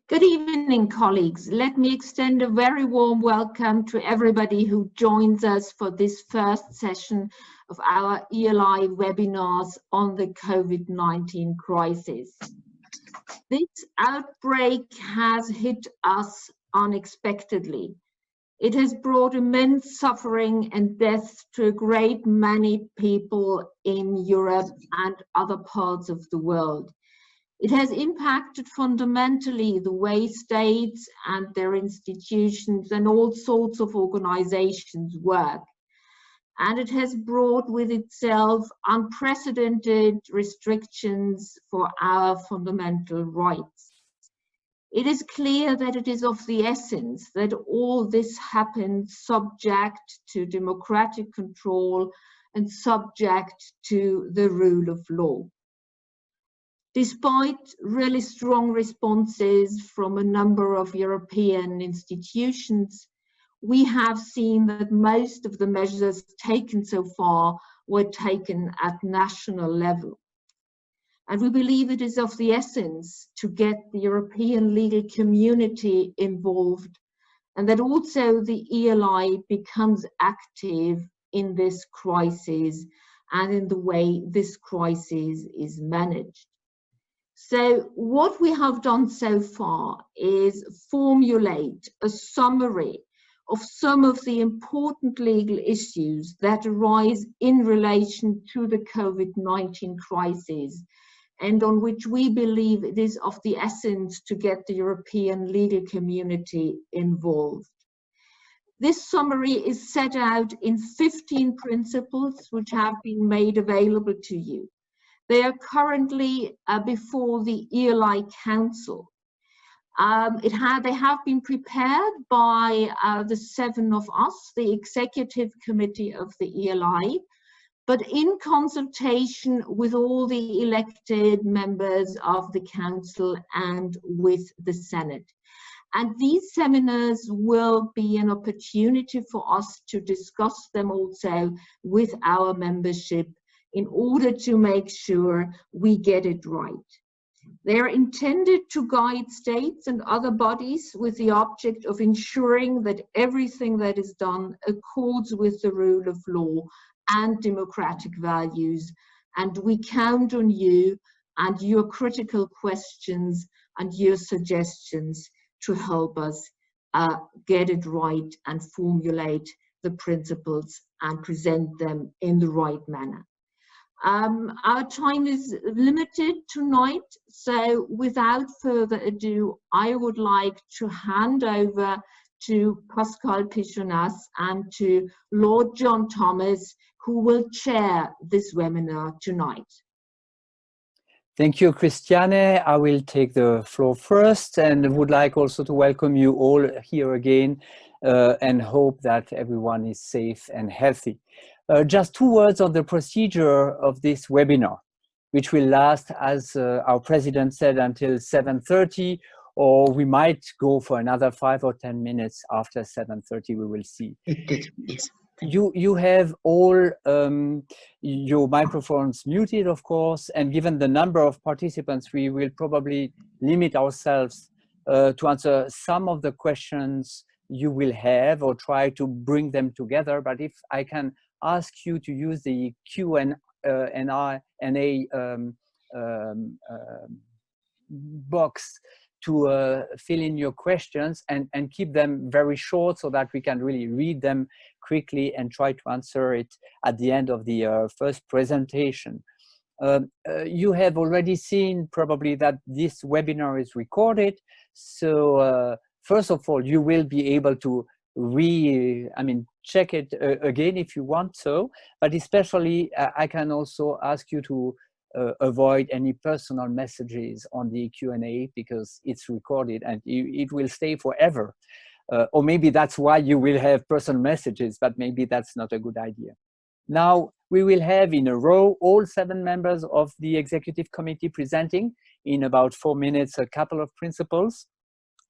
Good evening, colleagues. Let me extend a very warm welcome to everybody who joins us for this first session of our ELI webinars on the COVID-19 crisis. This outbreak has hit us unexpectedly. It has brought immense suffering and death to a great many people in Europe and other parts of the world. It has impacted fundamentally the way states and their institutions and all sorts of organizations work. And it has brought with itself unprecedented restrictions for our fundamental rights. It is clear that it is of the essence that all this happens subject to democratic control and subject to the rule of law. Despite really strong responses from a number of European institutions, we have seen that most of the measures taken so far were taken at national level. And we believe it is of the essence to get the European legal community involved, and that also the ELI becomes active in this crisis and in the way this crisis is managed. So what we have done so far is formulate a summary of some of the important legal issues that arise in relation to the COVID-19 crisis, and on which we believe it is of the essence to get the European legal community involved. This summary is set out in 15 principles which have been made available to you. They are currently before the ELI Council. They have been prepared by the 7 of us, the Executive Committee of the ELI, but in consultation with all the elected members of the Council and with the Senate. And these seminars will be an opportunity for us to discuss them also with our membership in order to make sure we get it right. They are intended to guide states and other bodies with the object of ensuring that everything that is done accords with the rule of law and democratic values. And we count on you and your critical questions and your suggestions to help us get it right and formulate the principles and present them in the right manner. Our time is limited tonight, so without further ado, I would like to hand over to Pascal Pichonas and to Lord John Thomas, who will chair this webinar tonight. Thank you, Christiane. I will take the floor first and would like also to welcome you all here again and hope that everyone is safe and healthy. Just 2 words on the procedure of this webinar, which will last, as our president said, until 7:30, or we might go for another 5 or 10 minutes after 7:30, we will see. You have all your microphones muted, of course, and given the number of participants, we will probably limit ourselves to answer some of the questions you will have or try to bring them together. But if I can ask you to use the Q&A box to fill in your questions and keep them very short so that we can really read them quickly and try to answer it at the end of the first presentation. You have already seen probably that this webinar is recorded. So first of all, you will be able to check it again if you want so, but especially I can also ask you to avoid any personal messages on the Q&A because it's recorded and it will stay forever. Or maybe that's why you will have personal messages, but maybe that's not a good idea. Now, we will have in a row all 7 members of the Executive Committee presenting in about 4 minutes a couple of principles.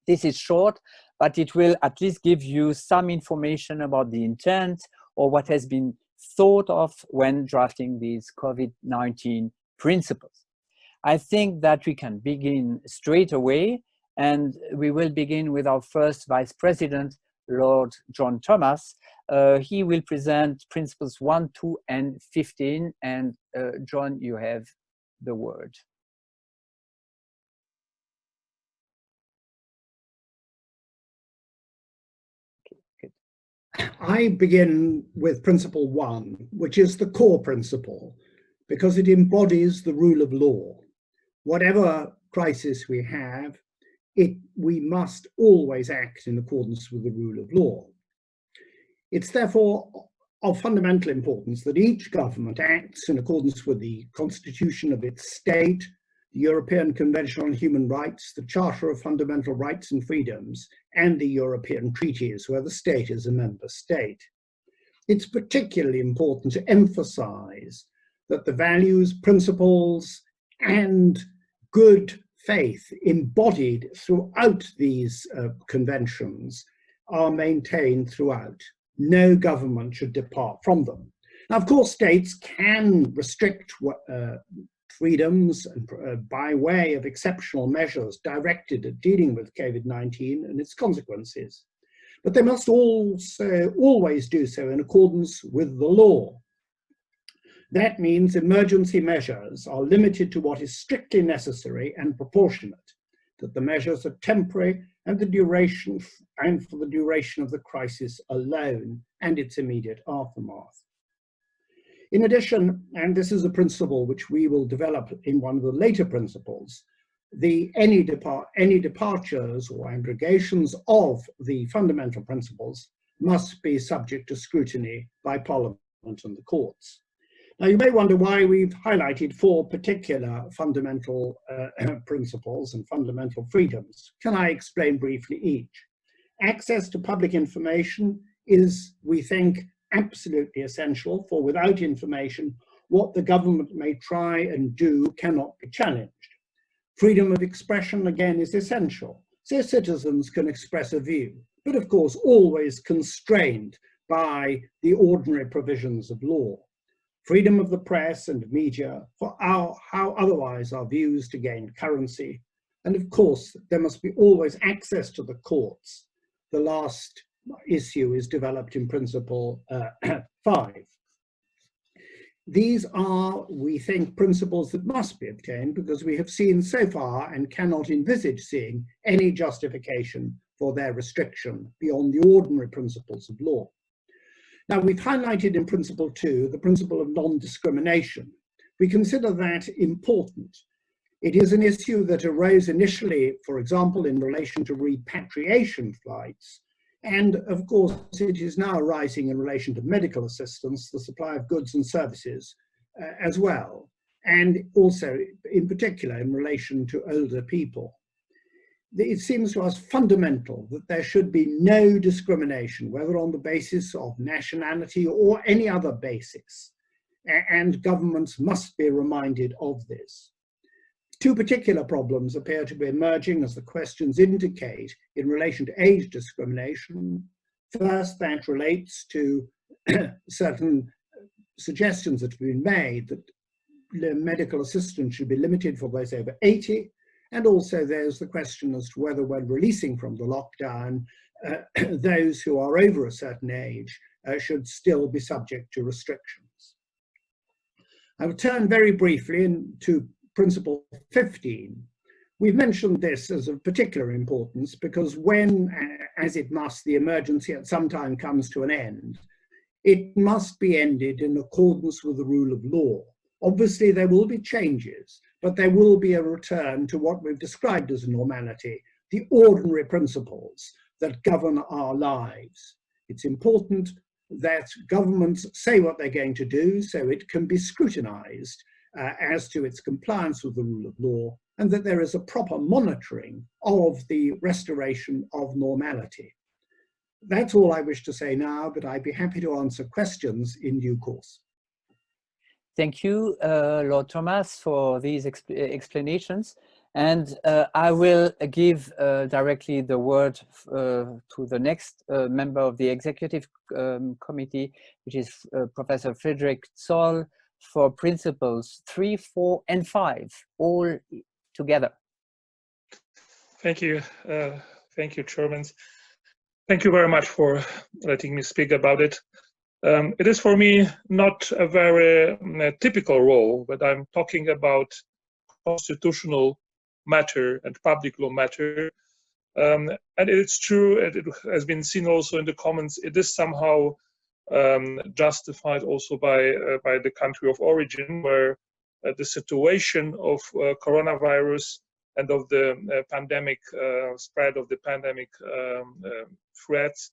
This is short, but it will at least give you some information about the intent or what has been thought of when drafting these COVID-19 principles. I think that we can begin straight away And we will begin with our first Vice President, Lord John Thomas. He will present Principles 1, 2, and 15. And John, you have the word. I begin with Principle 1, which is the core principle, because it embodies the rule of law. Whatever crisis we have, we must always act in accordance with the rule of law. It's therefore of fundamental importance that each government acts in accordance with the constitution of its state, the European Convention on Human Rights, the Charter of Fundamental Rights and Freedoms, and the European treaties, where the state is a member state. It's particularly important to emphasize that the values, principles, and good faith embodied throughout these conventions are maintained throughout. No government should depart from them. Now, of course, states can restrict freedoms by way of exceptional measures directed at dealing with COVID-19 and its consequences. But they must also always do so in accordance with the law. That means emergency measures are limited to what is strictly necessary and proportionate, that the measures are temporary and for the duration of the crisis alone and its immediate aftermath. In addition, and this is a principle which we will develop in one of the later principles, any departures or abrogations of the fundamental principles must be subject to scrutiny by Parliament and the courts. Now, you may wonder why we've highlighted 4 particular fundamental principles and fundamental freedoms. Can I explain briefly each? Access to public information is, we think, absolutely essential, for without information, what the government may try and do cannot be challenged. Freedom of expression, again, is essential, so citizens can express a view, but of course always constrained by the ordinary provisions of law. Freedom of the press and media, for how otherwise our views to gain currency. And of course, there must be always access to the courts. The last issue is developed in Principle 5. These are, we think, principles that must be obtained because we have seen so far and cannot envisage seeing any justification for their restriction beyond the ordinary principles of law. Now, we've highlighted in Principle 2 the principle of non-discrimination. We consider that important. It is an issue that arose initially, for example, in relation to repatriation flights. And of course, it is now arising in relation to medical assistance, the supply of goods and services as well. And also, in particular, in relation to older people. It seems to us fundamental that there should be no discrimination, whether on the basis of nationality or any other basis, and governments must be reminded of this. 2 particular problems appear to be emerging, as the questions indicate, in relation to age discrimination. First, that relates to certain suggestions that have been made that medical assistance should be limited for those over 80. And also there's the question as to whether when releasing from the lockdown, those who are over a certain age should still be subject to restrictions. I will turn very briefly to Principle 15. We've mentioned this as of particular importance because when, as it must, the emergency at some time comes to an end, it must be ended in accordance with the rule of law. Obviously, there will be changes, but there will be a return to what we've described as normality, the ordinary principles that govern our lives. It's important that governments say what they're going to do so it can be scrutinized as to its compliance with the rule of law, and that there is a proper monitoring of the restoration of normality. That's all I wish to say now, but I'd be happy to answer questions in due course. Thank you, Lord Thomas, for these explanations. And I will give directly the word to the next member of the Executive Committee, which is Professor Frederick Zoll, for Principles 3, 4, and 5, all together. Thank you. Thank you, Chairman. Thank you very much for letting me speak about it. It is for me not a very typical role, but I'm talking about constitutional matter and public law matter. And it's true, and it has been seen also in the comments, it is somehow justified also by the country of origin, where the situation of coronavirus and of the pandemic, spread of the pandemic threats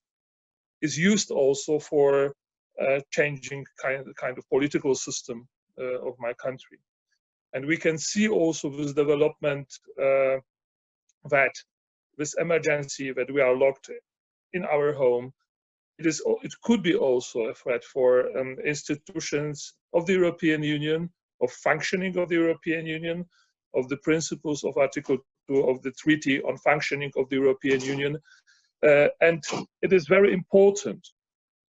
is used also for changing kind of political system of my country. And we can see also this development that this emergency that we are locked in our home, it could be also a threat for institutions of the European Union, of functioning of the European Union, of the principles of Article 2 of the Treaty on Functioning of the European Union. And it is very important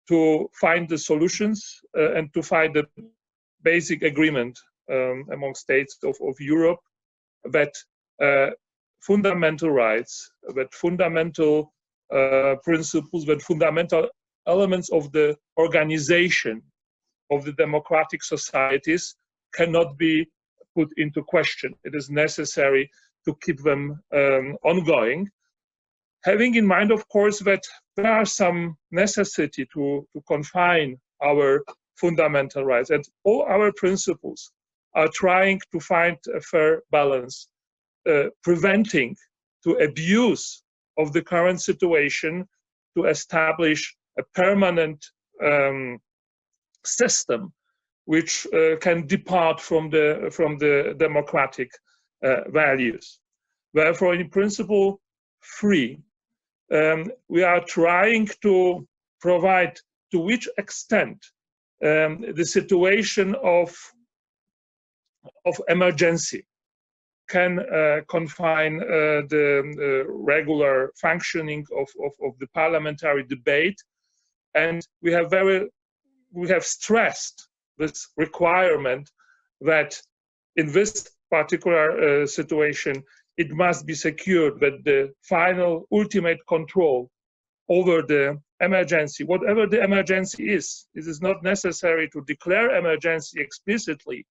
to find the solutions and to find the basic agreement among states of Europe that fundamental rights, that fundamental principles, that fundamental elements of the organization of the democratic societies cannot be put into question. It is necessary to keep them ongoing, having in mind, of course, that there are some necessity to confine our fundamental rights, and all our principles are trying to find a fair balance, preventing to abuse of the current situation to establish a permanent system which can depart from the democratic values. Therefore, in Principle 3, we are trying to provide to which extent the situation of emergency can confine the regular functioning of the parliamentary debate, and we have stressed this requirement that in this particular situation it must be secured that the final ultimate control over the emergency, whatever the emergency is, it is not necessary to declare emergency explicitly,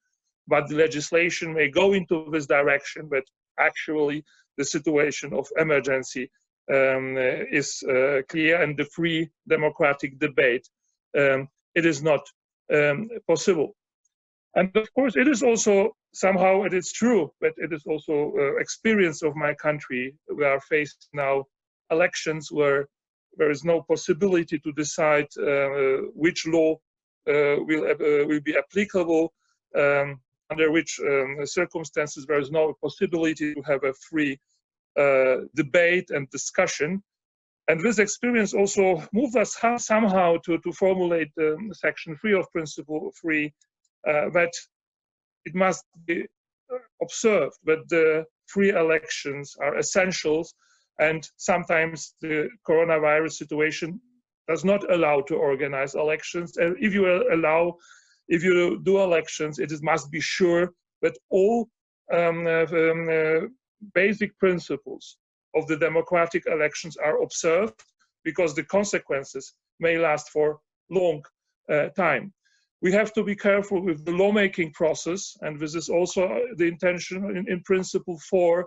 but the legislation may go into this direction, but actually the situation of emergency is clear, and the free democratic debate, it is not possible. And of course, it is also somehow, it is true, but it is also experience of my country. We are faced now elections where there is no possibility to decide which law will be applicable, under which circumstances there is no possibility to have a free debate and discussion. And this experience also moved us somehow to formulate Section 3 of Principle 3, that it must be observed that the free elections are essentials, and sometimes the coronavirus situation does not allow to organize elections. And if you do elections, it must be sure that all basic principles of the democratic elections are observed, because the consequences may last for long time. We have to be careful with the lawmaking process, and this is also the intention in Principle 4,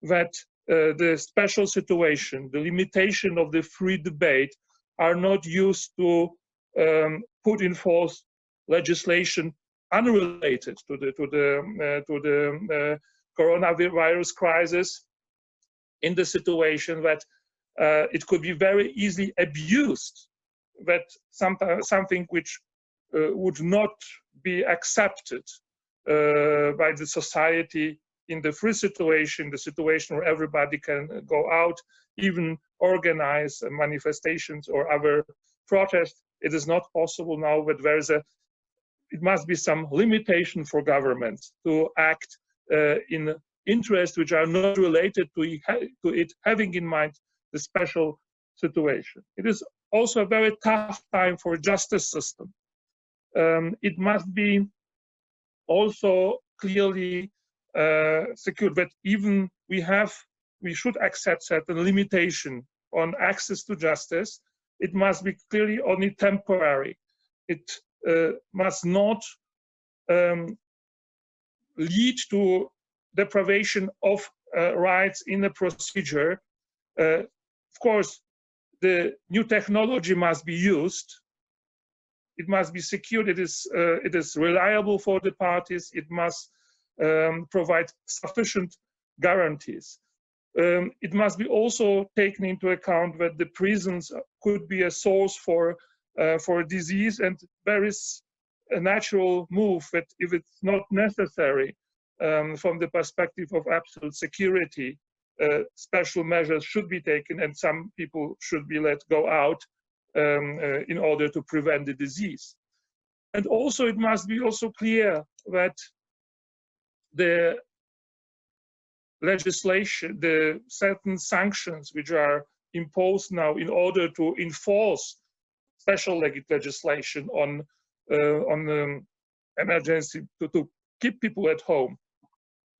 that the special situation, the limitation of the free debate, are not used to put in force legislation unrelated to the coronavirus crisis, in the situation that it could be very easily abused, that something which would not be accepted by the society in the free situation, the situation where everybody can go out, even organize manifestations or other protests. It is not possible now, but it must be some limitation for governments to act in interests which are not related to it having in mind the special situation. It is also a very tough time for justice system. It must be also clearly secured that even we have we should accept certain limitation on access to justice. It must be clearly only temporary. It must not lead to deprivation of rights in a procedure. Of course, the new technology must be used. It must be secured. It is reliable for the parties. It must provide sufficient guarantees. It must be also taken into account that the prisons could be a source for disease, and there is a natural move that if it's not necessary from the perspective of absolute security, special measures should be taken and some people should be let go out in order to prevent the disease. And also it must be also clear that the legislation, the certain sanctions which are imposed now in order to enforce special legislation on emergency to keep people at home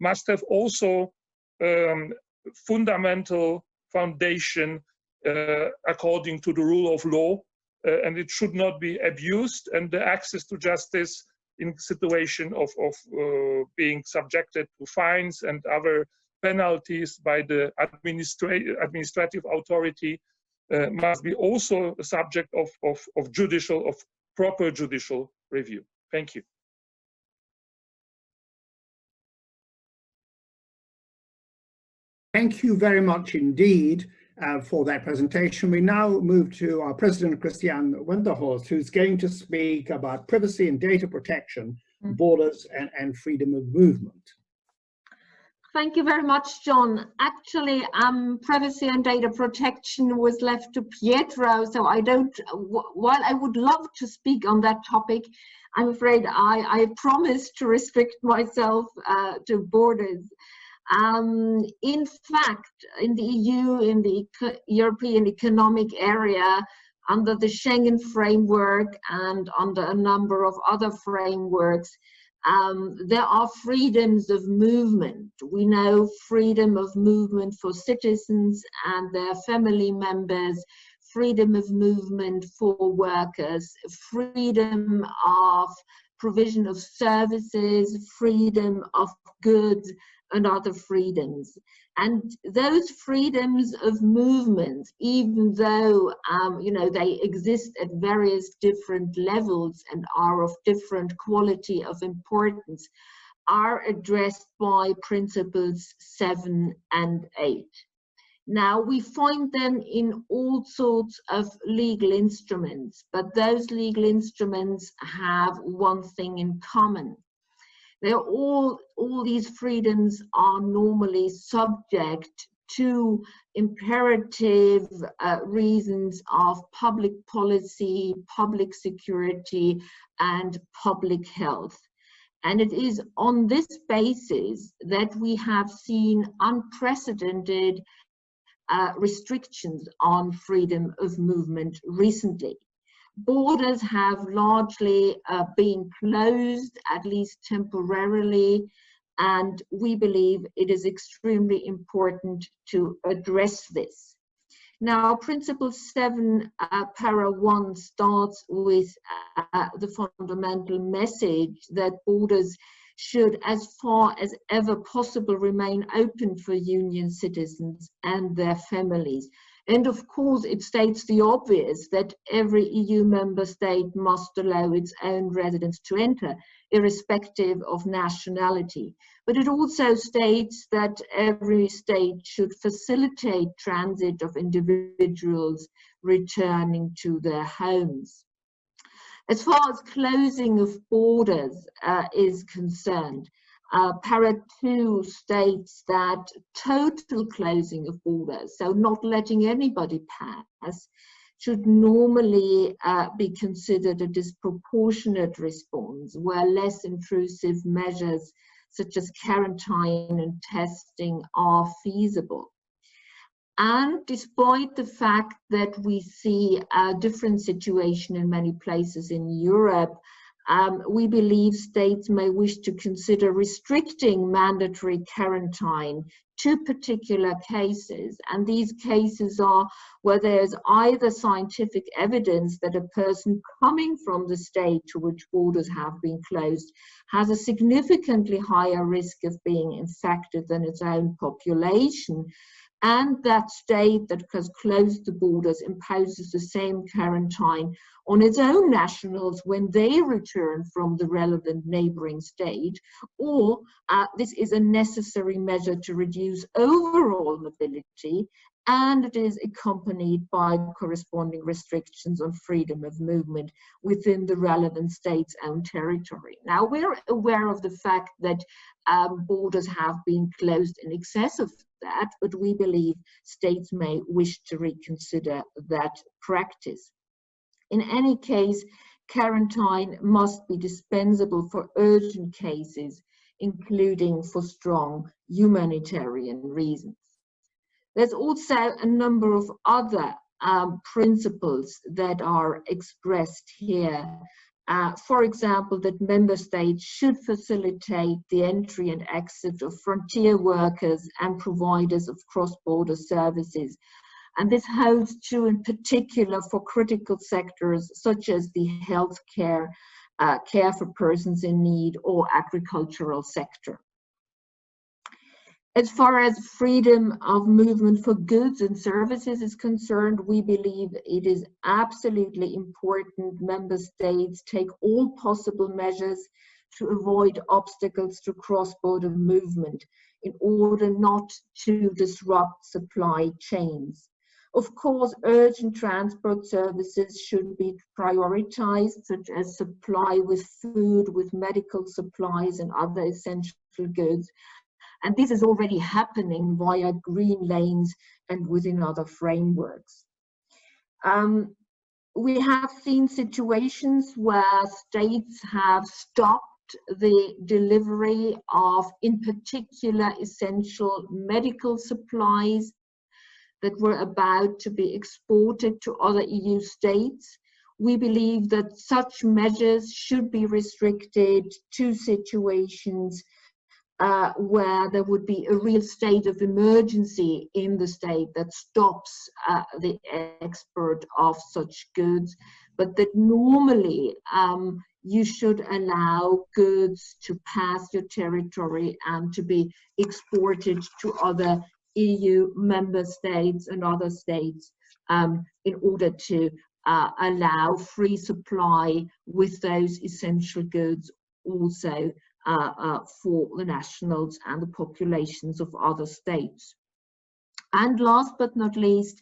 must have also fundamental foundation according to the rule of law, and it should not be abused, and the access to justice in situation of being subjected to fines and other penalties by the administrative authority must be also a subject of proper judicial review. Thank you. Thank you very much indeed for that presentation. We now move to our President, Christian Winterhorst, who's going to speak about privacy and data protection, borders and freedom of movement. Thank you very much, John. Actually, privacy and data protection was left to Pietro, so I don't, while I would love to speak on that topic, I'm afraid I promised to restrict myself to borders. In fact, in the EU, in the European Economic Area, under the Schengen framework and under a number of other frameworks, there are freedoms of movement. We know freedom of movement for citizens and their family members, freedom of movement for workers, freedom of provision of services, freedom of goods, and other freedoms. And those freedoms of movement, even though you know, they exist at various different levels and are of different quality of importance, are addressed by Principles 7 and 8. Now, we find them in all sorts of legal instruments, but those legal instruments have one thing in common. They're all these freedoms are normally subject to imperative reasons of public policy, public security, and public health. And it is on this basis that we have seen unprecedented restrictions on freedom of movement recently. Borders have largely been closed, at least temporarily, and we believe it is extremely important to address this. Now, Principle 7, Para 1 starts with the fundamental message that borders should, as far as ever possible, remain open for Union citizens and their families. And of course, it states the obvious that every EU member state must allow its own residents to enter, irrespective of nationality. But it also states that every state should facilitate transit of individuals returning to their homes. As far as closing of borders is concerned, Para 2 states that total closing of borders, so not letting anybody pass, should normally be considered a disproportionate response, where less intrusive measures such as quarantine and testing are feasible. And despite the fact that we see a different situation in many places in Europe, we believe states may wish to consider restricting mandatory quarantine to particular cases, and these cases are where there's either scientific evidence that a person coming from the state to which borders have been closed has a significantly higher risk of being infected than its own population, and that state that has closed the borders imposes the same quarantine on its own nationals when they return from the relevant neighboring state, or this is a necessary measure to reduce overall mobility, and it is accompanied by corresponding restrictions on freedom of movement within the relevant state's own territory. Now, we're aware of the fact that borders have been closed in excess of that, but we believe states may wish to reconsider that practice. In any case, quarantine must be dispensable for urgent cases, including for strong humanitarian reasons. There's also a number of other principles that are expressed here. For example, that member states should facilitate the entry and exit of frontier workers and providers of cross-border services. And this holds true in particular for critical sectors such as the healthcare, care for persons in need, or agricultural sector. As far as freedom of movement for goods and services is concerned, we believe it is absolutely important member states take all possible measures to avoid obstacles to cross-border movement in order not to disrupt supply chains. Of course, urgent transport services should be prioritized, such as supply with food, with medical supplies and other essential goods. And this is already happening via green lanes and within other frameworks. We have seen situations where states have stopped the delivery of, in particular, essential medical supplies that were about to be exported to other EU states. We believe that such measures should be restricted to situations where there would be a real state of emergency in the state that stops the export of such goods, but that normally you should allow goods to pass your territory and to be exported to other EU member states and other states in order to allow free supply with those essential goods also for the nationals and the populations of other states. And last but not least,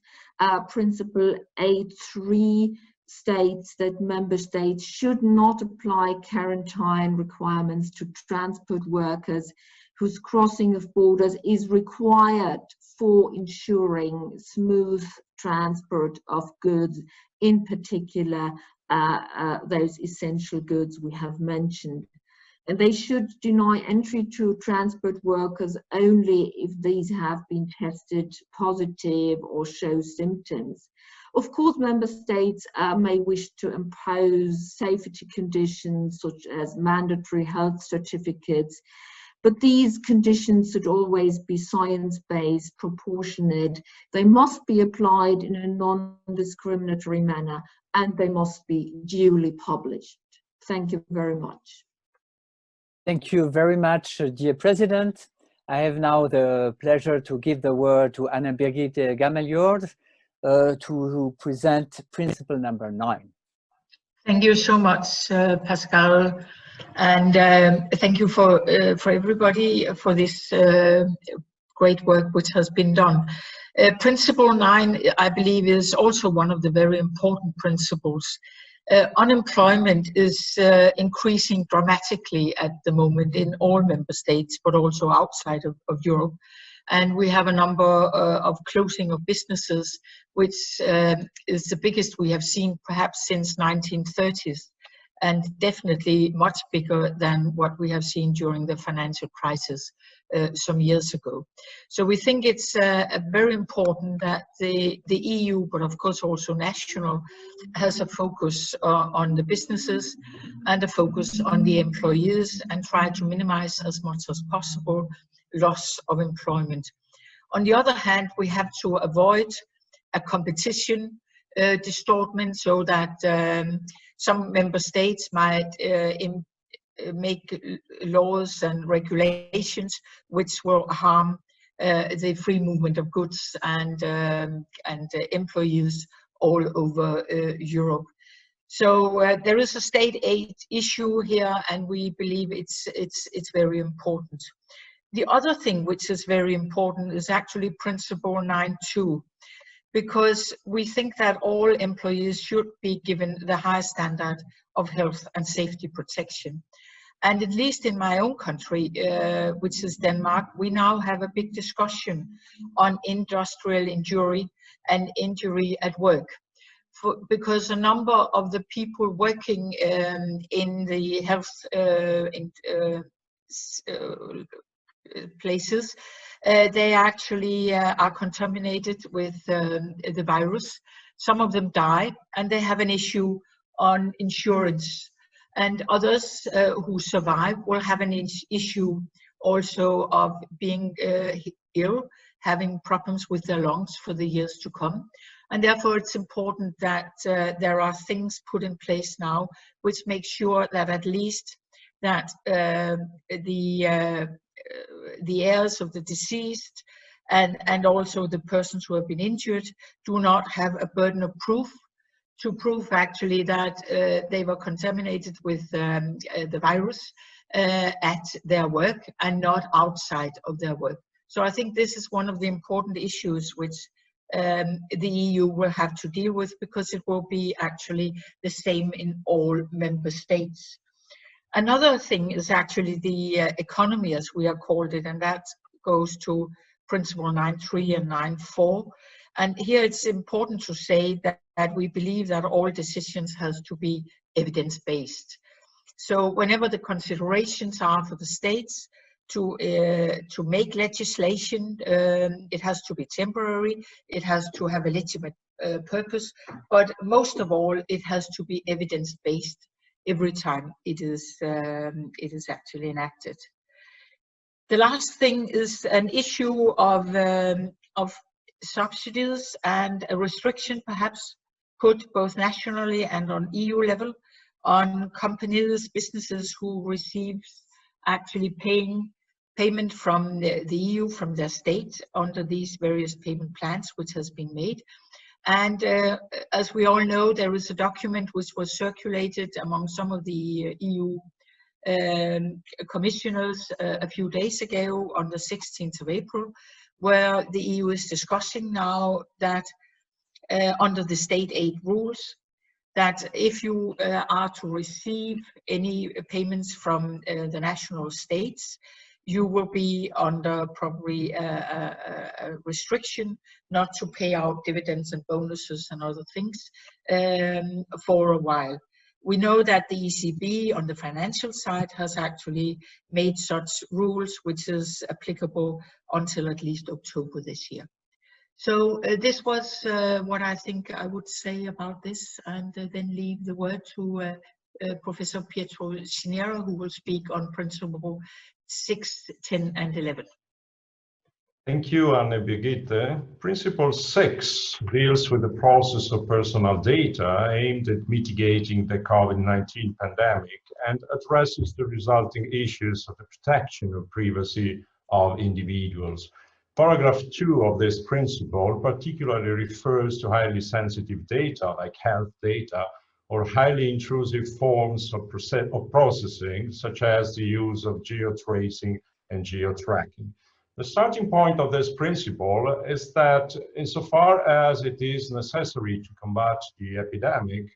Principle A3 states that member states should not apply quarantine requirements to transport workers whose crossing of borders is required for ensuring smooth transport of goods, in particular those essential goods we have mentioned. And they should deny entry to transport workers only if these have been tested positive or show symptoms. Of course, member states may wish to impose safety conditions such as mandatory health certificates, but these conditions should always be science-based, proportionate. They must be applied in a non-discriminatory manner, and they must be duly published. Thank you very much. Thank you very much, dear President. I have now the pleasure to give the word to Anna-Birgit Gammeljord to present principle number 9. Thank you so much, Pascal, and thank you for everybody for this great work which has been done. Principle 9, I believe, is also one of the very important principles. Unemployment is increasing dramatically at the moment in all member states, but also outside of Europe. And we have a number of closing of businesses, which is the biggest we have seen perhaps since 1930s, and definitely much bigger than what we have seen during the financial crisis. some years ago. So we think it's very important that the EU, but of course also national, has a focus on the businesses and a focus on the employees and try to minimize as much as possible loss of employment. On the other hand, we have to avoid a competition distortion so that some member states might make laws and regulations which will harm the free movement of goods and employees all over Europe. So there is a state aid issue here, and we believe it's very important. The other thing which is very important is actually Principle 9.2, because we think that all employees should be given the highest standard of health and safety protection. And at least in my own country, which is Denmark, we now have a big discussion on industrial injury and injury at work. Because a number of the people working in the health places, they actually are contaminated with the virus. Some of them die, and they have an issue on insurance. And others who survive will have an issue also of being ill, having problems with their lungs for the years to come. And therefore it's important that there are things put in place now which make sure that at least that the heirs of the deceased and also the persons who have been injured do not have a burden of proof to prove actually that they were contaminated with the virus at their work and not outside of their work. So I think this is one of the important issues which the EU will have to deal with, because it will be actually the same in all member states. Another thing is actually the economy, as we have called it, and that goes to Principle 9.3 and 9.4. And here it's important to say that we believe that all decisions has to be evidence-based. So whenever the considerations are for the states to make legislation, it has to be temporary, it has to have a legitimate purpose, but most of all, it has to be evidence-based every time it is actually enacted. The last thing is an issue of subsidies and a restriction perhaps put both nationally and on EU level on companies, businesses who receive actually payment from the EU, from their state under these various payment plans which has been made. And as we all know, there is a document which was circulated among some of the EU commissioners a few days ago on the 16th of April, where the EU is discussing now that under the state aid rules, that if you are to receive any payments from the national states, you will be under probably a restriction not to pay out dividends and bonuses and other things for a while. We know that the ECB on the financial side has actually made such rules which is applicable until at least October this year. So this was what I think I would say about this, and then leave the word to Professor Pietro Ciniera, who will speak on Principle 6, 10 and 11. Thank you, Anne-Birgitte. Principle 6 deals with the process of personal data aimed at mitigating the COVID-19 pandemic and addresses the resulting issues of the protection of privacy of individuals. Paragraph 2 of this principle particularly refers to highly sensitive data like health data or highly intrusive forms of processing, such as the use of geotracing and geotracking. The starting point of this principle is that insofar as it is necessary to combat the epidemic,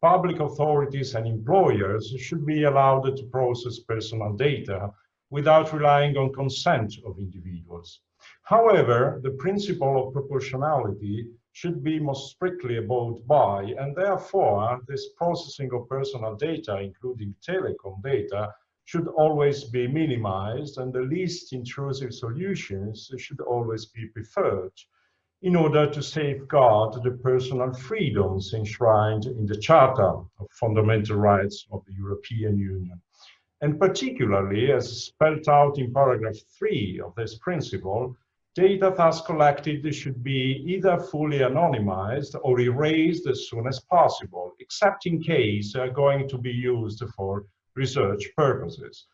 public authorities and employers should be allowed to process personal data without relying on consent of individuals. However, the principle of proportionality should be most strictly abided by, and therefore this processing of personal data, including telecom data, should always be minimized, and the least intrusive solutions should always be preferred in order to safeguard the personal freedoms enshrined in the Charter of Fundamental Rights of the European Union. And particularly, as spelled out in paragraph 3 of this principle, data thus collected should be either fully anonymized or erased as soon as possible, except in case they are going to be used for research purposes.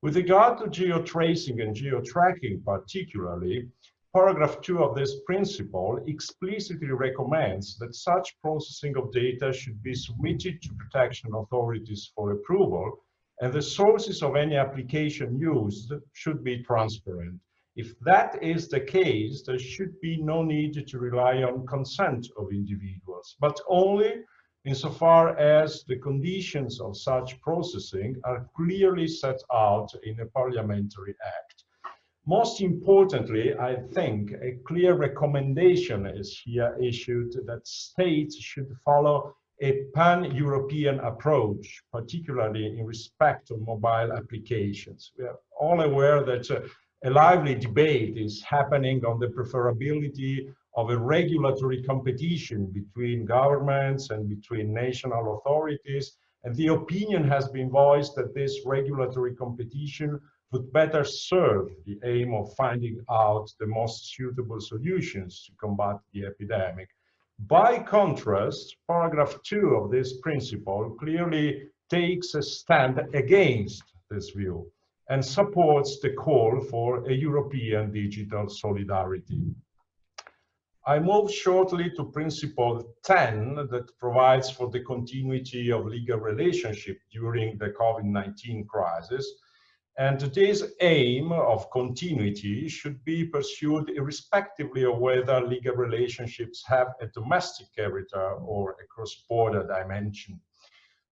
With regard to geotracing and geotracking particularly, paragraph 2 of this principle explicitly recommends that such processing of data should be submitted to protection authorities for approval, and the sources of any application used should be transparent. If that is the case, there should be no need to rely on consent of individuals, but only insofar as the conditions of such processing are clearly set out in a parliamentary act. Most importantly, I think a clear recommendation is here issued that states should follow a pan-European approach, particularly in respect of mobile applications. We are all aware that a lively debate is happening on the preferability of a regulatory competition between governments and between national authorities, and the opinion has been voiced that this regulatory competition would better serve the aim of finding out the most suitable solutions to combat the epidemic. By contrast, paragraph 2 of this principle clearly takes a stand against this view and supports the call for a European digital solidarity. I move shortly to principle 10 that provides for the continuity of legal relationship during the COVID-19 crisis. And this aim of continuity should be pursued irrespectively of whether legal relationships have a domestic character or a cross-border dimension.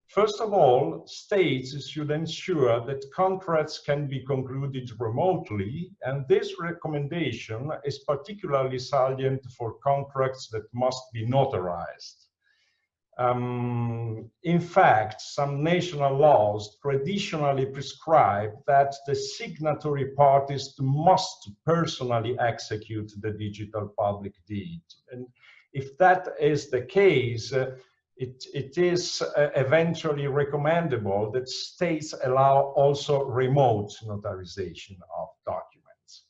First of all, states should ensure that contracts can be concluded remotely, and this recommendation is particularly salient for contracts that must be notarized. In fact, some national laws traditionally prescribe that the signatory parties must personally execute the digital public deed. And if that is the case, it is eventually recommendable that states allow also remote notarization of documents.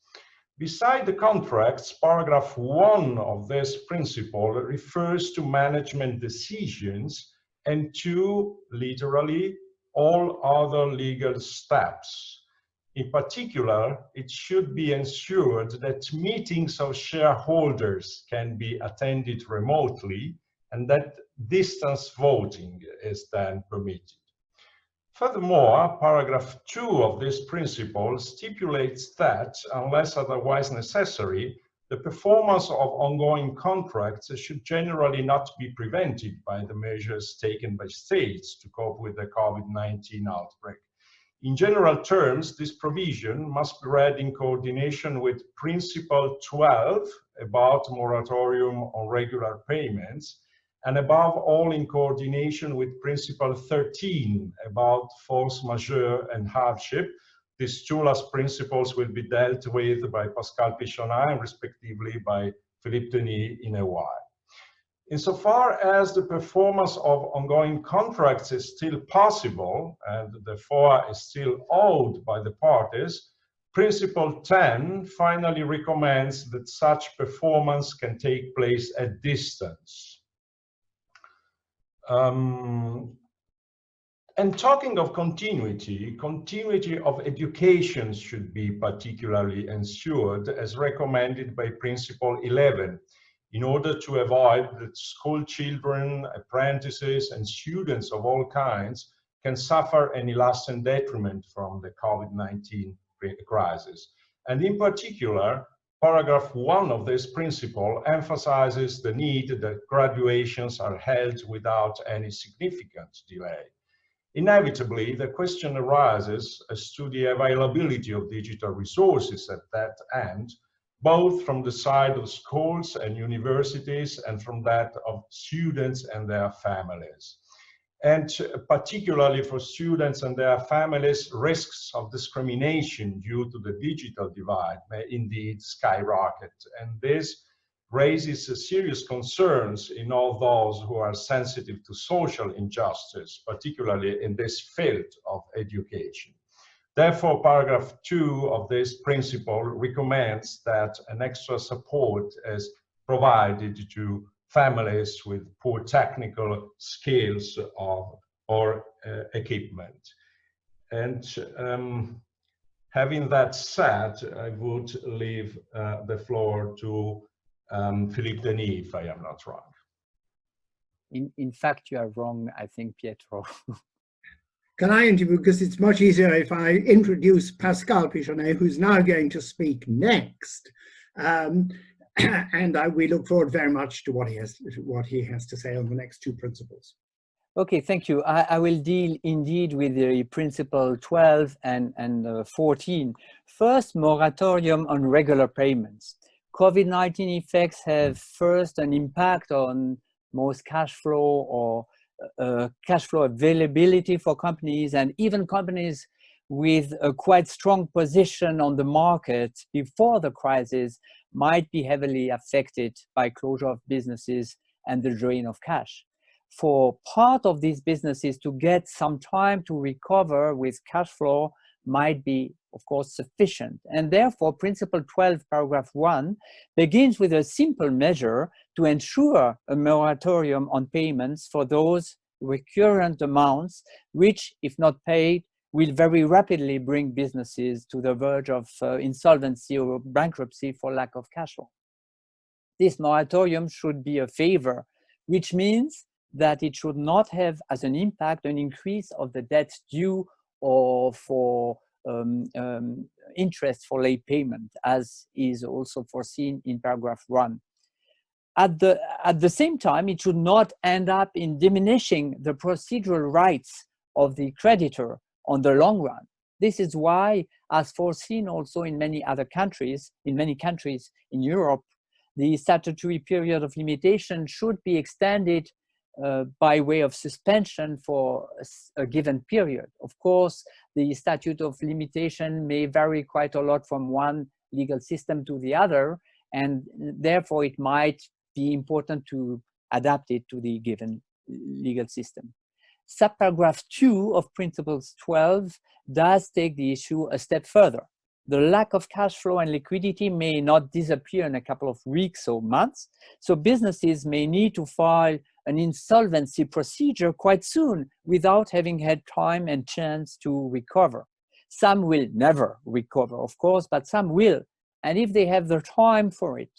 Beside the contracts, paragraph 1 of this principle refers to management decisions and to, literally, all other legal steps. In particular, it should be ensured that meetings of shareholders can be attended remotely and that distance voting is then permitted. Furthermore, paragraph 2 of this principle stipulates that, unless otherwise necessary, the performance of ongoing contracts should generally not be prevented by the measures taken by states to cope with the COVID-19 outbreak. In general terms, this provision must be read in coordination with Principle 12 about moratorium on regular payments, and above all in coordination with Principle 13 about force majeure and hardship. These two last principles will be dealt with by Pascal Pichonnet and respectively by Philippe Denis in a while. Insofar as the performance of ongoing contracts is still possible and therefore is still owed by the parties, Principle 10 finally recommends that such performance can take place at distance. And talking of continuity of education should be particularly ensured as recommended by Principle 11 in order to avoid that school children, apprentices and students of all kinds can suffer any lasting detriment from the COVID-19 crisis. And in particular, paragraph 1 of this principle emphasizes the need that graduations are held without any significant delay. Inevitably, the question arises as to the availability of digital resources at that end, both from the side of schools and universities and from that of students and their families. and particularly for students and their families, risks of discrimination due to the digital divide may indeed skyrocket. And this raises serious concerns in all those who are sensitive to social injustice, particularly in this field of education. Therefore, paragraph 2 of this principle recommends that an extra support is provided to families with poor technical skills or equipment. And having that said, I would leave the floor to Philippe Denis, if I am not wrong. In fact, you are wrong, I think, Pietro. Can I interview, because it's much easier if I introduce Pascal Pichonnet, who's now going to speak next. And we look forward very much to what he has to say on the next two principles. Okay, thank you. I will deal indeed with the principle 12 and 14. First, moratorium on regular payments. COVID-19 effects have first an impact on most cash flow or cash flow availability for companies, and even companies with a quite strong position on the market before the crisis might be heavily affected by closure of businesses and the drain of cash. For part of these businesses to get some time to recover with cash flow might be, of course, sufficient. And therefore, Principle 12, Paragraph 1 begins with a simple measure to ensure a moratorium on payments for those recurrent amounts, which, if not paid, will very rapidly bring businesses to the verge of insolvency or bankruptcy for lack of cash flow. This moratorium should be a favor, which means that it should not have as an impact an increase of the debts due or for interest for late payment, as is also foreseen in paragraph 1. At the same time, it should not end up in diminishing the procedural rights of the creditor on the long run. This is why, as foreseen also in many other countries, in Europe, the statutory period of limitation should be extended by way of suspension for a given period. Of course, the statute of limitation may vary quite a lot from one legal system to the other, and therefore it might be important to adapt it to the given legal system. Subparagraph 2 of Principles 12 does take the issue a step further. The lack of cash flow and liquidity may not disappear in a couple of weeks or months, so businesses may need to file an insolvency procedure quite soon without having had time and chance to recover. Some will never recover, of course, but some will. And if they have the time for it,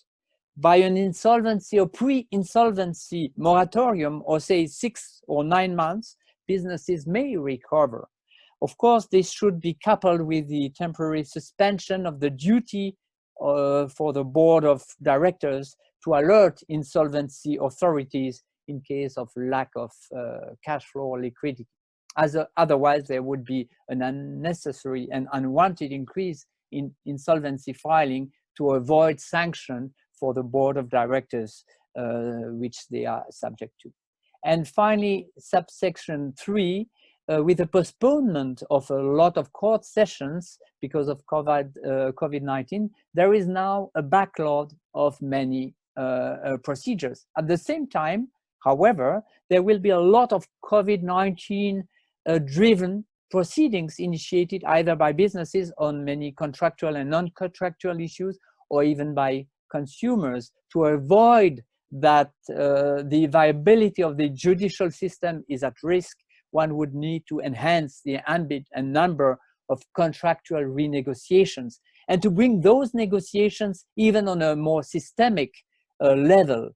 by an insolvency or pre-insolvency moratorium, or say 6 or 9 months, businesses may recover. Of course, this should be coupled with the temporary suspension of the duty for the board of directors to alert insolvency authorities in case of lack of cash flow or liquidity. Otherwise, there would be an unnecessary and unwanted increase in insolvency filing to avoid sanction for the board of directors, which they are subject to. And finally, subsection 3, with the postponement of a lot of court sessions because of COVID-19, there is now a backlog of many procedures. At the same time, however, there will be a lot of COVID-19 driven proceedings initiated either by businesses on many contractual and non-contractual issues, or even by consumers, to avoid that the viability of the judicial system is at risk. One would need to enhance the ambit and number of contractual renegotiations, and to bring those negotiations even on a more systemic level.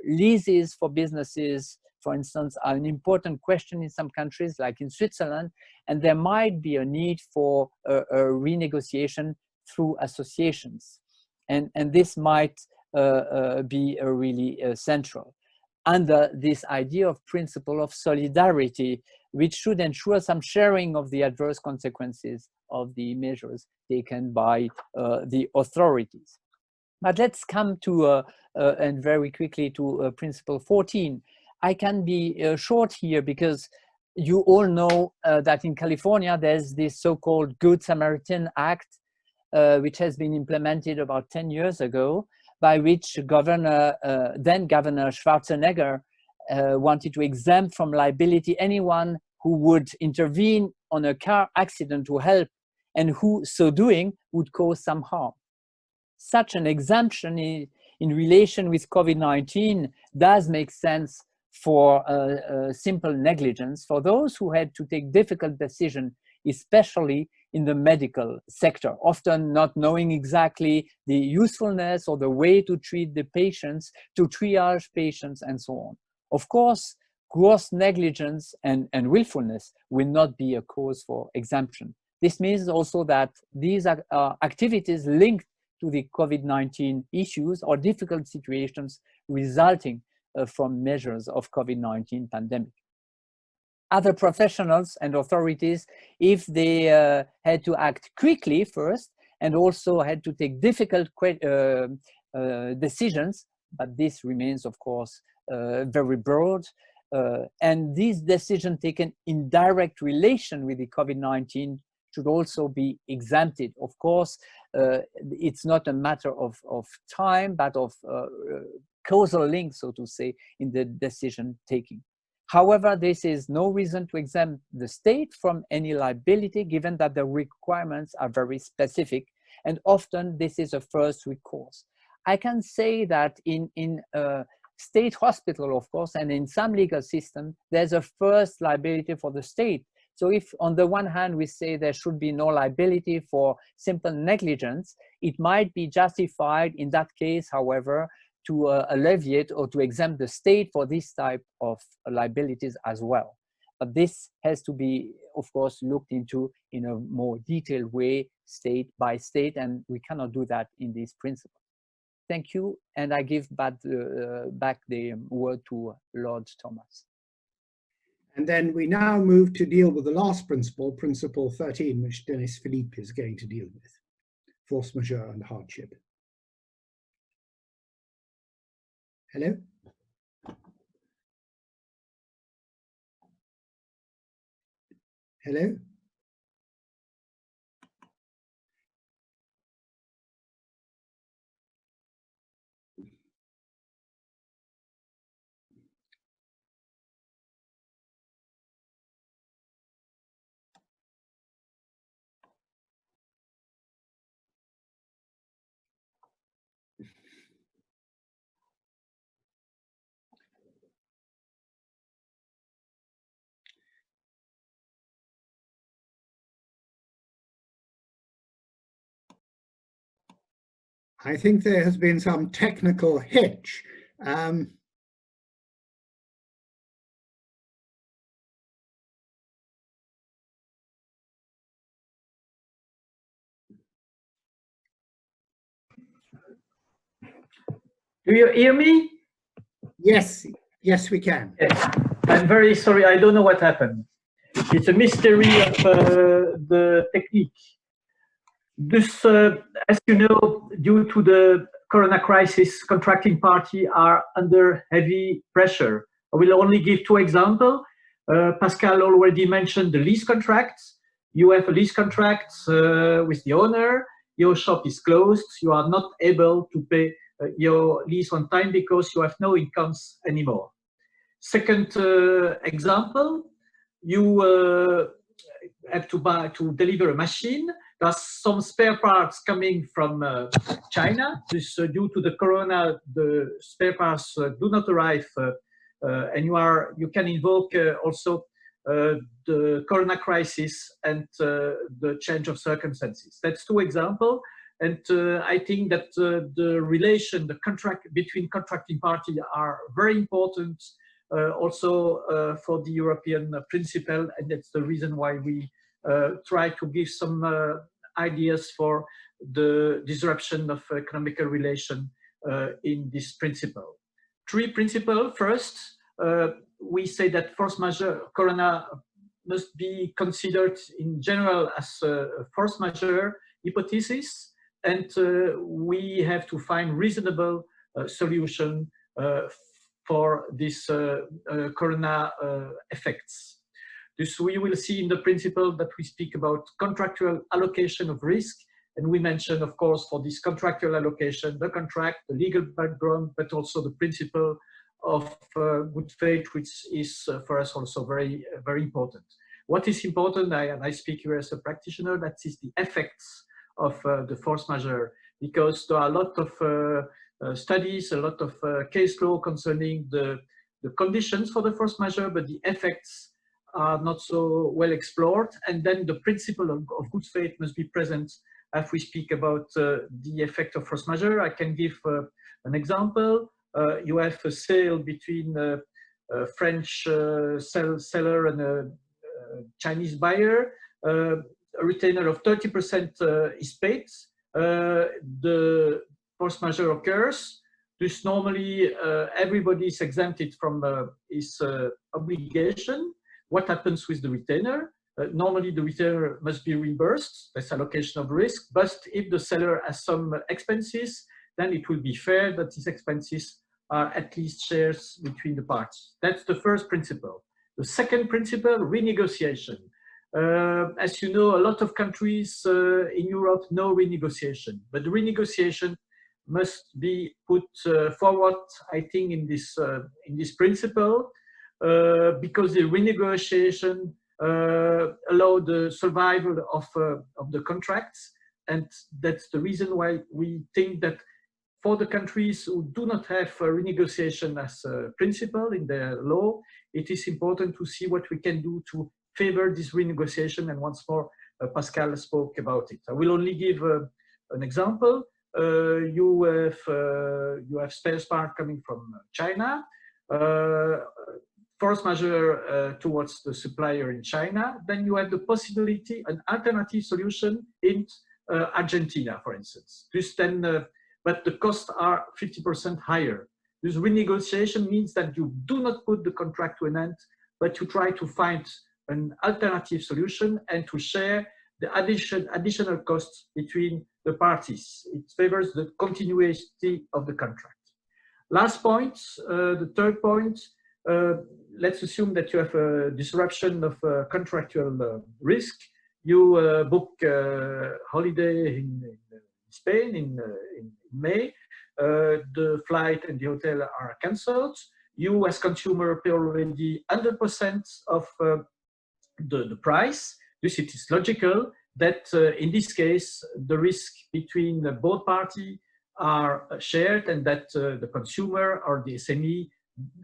Leases for businesses, for instance, are an important question in some countries, like in Switzerland, and there might be a need for a renegotiation through associations. And this might be really central under this idea of principle of solidarity, which should ensure some sharing of the adverse consequences of the measures taken by the authorities. But let's come to, and very quickly, to principle 14. I can be short here because you all know that in California, there's this so-called Good Samaritan Act, which has been implemented about 10 years ago, by which then Governor Schwarzenegger wanted to exempt from liability anyone who would intervene on a car accident to help and who, so doing, would cause some harm. Such an exemption in relation with COVID-19 does make sense for simple negligence, for those who had to take difficult decisions, especially in the medical sector, often not knowing exactly the usefulness or the way to treat the patients, to triage patients, and so on. Of course, gross negligence and willfulness will not be a cause for exemption. This means also that these activities linked to the COVID-19 issues or difficult situations resulting from measures of COVID-19 pandemic. Other professionals and authorities, if they had to act quickly first and also had to take difficult decisions, but this remains, of course, very broad, and these decisions taken in direct relation with the COVID-19 should also be exempted. Of course, it's not a matter of time, but of causal link, so to say, in the decision taking. However, this is no reason to exempt the state from any liability, given that the requirements are very specific, and often this is a first recourse. I can say that in state hospital, of course, and in some legal system, there's a first liability for the state. So if on the one hand we say there should be no liability for simple negligence, it might be justified in that case, however, to alleviate or to exempt the state for this type of liabilities as well. But this has to be, of course, looked into in a more detailed way, state by state, and we cannot do that in these principles. Thank you, and I give back the word to Lord Thomas. And then we now move to deal with the last principle, Principle 13, which Dennis Philippe is going to deal with, force majeure and hardship. Hello? Hello? I think there has been some technical hitch. Do you hear me? Yes, yes, we can. Yes. I'm very sorry, I don't know what happened. It's a mystery of the technique. This, as you know, due to the corona crisis, contracting parties are under heavy pressure. I will only give two examples. Pascal already mentioned the lease contracts. You have a lease contract with the owner, your shop is closed, you are not able to pay your lease on time because you have no incomes anymore. Second example, you have to deliver a machine. There's some spare parts coming from China. This, due to the corona, the spare parts do not arrive, and you can invoke also the corona crisis and the change of circumstances. That's two examples. And I think that the relation, the contract between contracting parties are very important also for the European principle, and that's the reason why we try to give some ideas for the disruption of economical relation in this principle. Three principles. First, we say that force majeure, corona must be considered in general as a force majeure hypothesis, and we have to find reasonable solution for this corona effects. This we will see in the principle that we speak about contractual allocation of risk. And we mention, of course, for this contractual allocation, the contract, the legal background, but also the principle of good faith, which is for us also very, very important. What is important, and I speak here as a practitioner, that is the effects of the force majeure, because there are a lot of studies, a lot of case law concerning the conditions for the force majeure, but the effects are not so well explored. And then the principle of good faith must be present as we speak about the effect of force majeure. I can give an example. You have a sale between a French seller and a Chinese buyer. A retainer of 30% is paid. The force majeure occurs. Thus normally everybody is exempted from his obligation. What happens with the retainer? Normally the retainer must be reimbursed. That's allocation of risk. But if the seller has some expenses, then it will be fair that these expenses are at least shares between the parties. That's the first principle. The second principle, renegotiation. As you know, a lot of countries in Europe know renegotiation, but the renegotiation must be put forward, I think, in this principle, because the renegotiation allow the survival of the contracts, and that's the reason why we think that for the countries who do not have renegotiation as a principle in their law, it is important to see what we can do to favor this renegotiation. And once more, Pascal spoke about it. I will only give an example. You have spare parts coming from China. Force majeure towards the supplier in China, then you have the possibility, an alternative solution in Argentina, for instance. Just then, but the costs are 50% higher. This renegotiation means that you do not put the contract to an end, but you try to find an alternative solution and to share the additional costs between the parties. It favors the continuity of the contract. Last point, the third point, let's assume that you have a disruption of contractual risk. You book a holiday in Spain in May. The flight and the hotel are cancelled. You as consumer pay already 100% of the price. Thus it is logical that in this case, the risk between both parties are shared, and that the consumer or the SME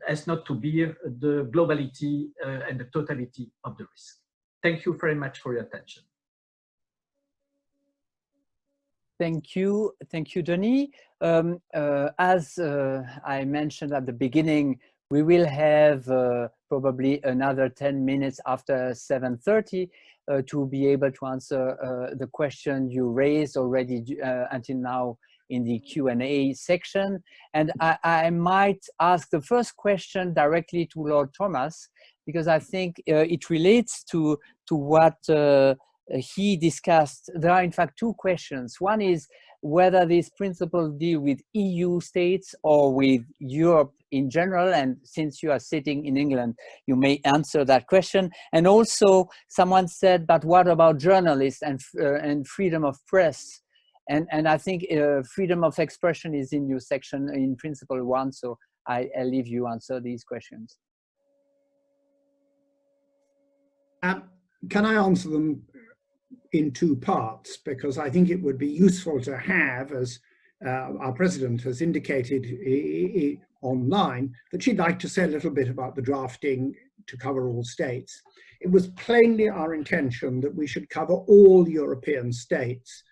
has not to bear the globality and the totality of the risk. Thank you very much for your attention. Thank you, Denis. As I mentioned at the beginning, we will have probably another 10 minutes after 7:30 to be able to answer the question you raised already until now in the Q&A section. And I might ask the first question directly to Lord Thomas, because I think it relates to what he discussed. There are in fact two questions. One is whether these principles deal with EU states or with Europe in general, and since you are sitting in England, you may answer that question. And also someone said, but what about journalists and freedom of press? And I think freedom of expression is in your section in Principle 1, so I'll leave you answer these questions. Can I answer them in two parts? Because I think it would be useful to have, as our president has indicated online, that she'd like to say a little bit about the drafting to cover all states. It was plainly our intention that we should cover all European states,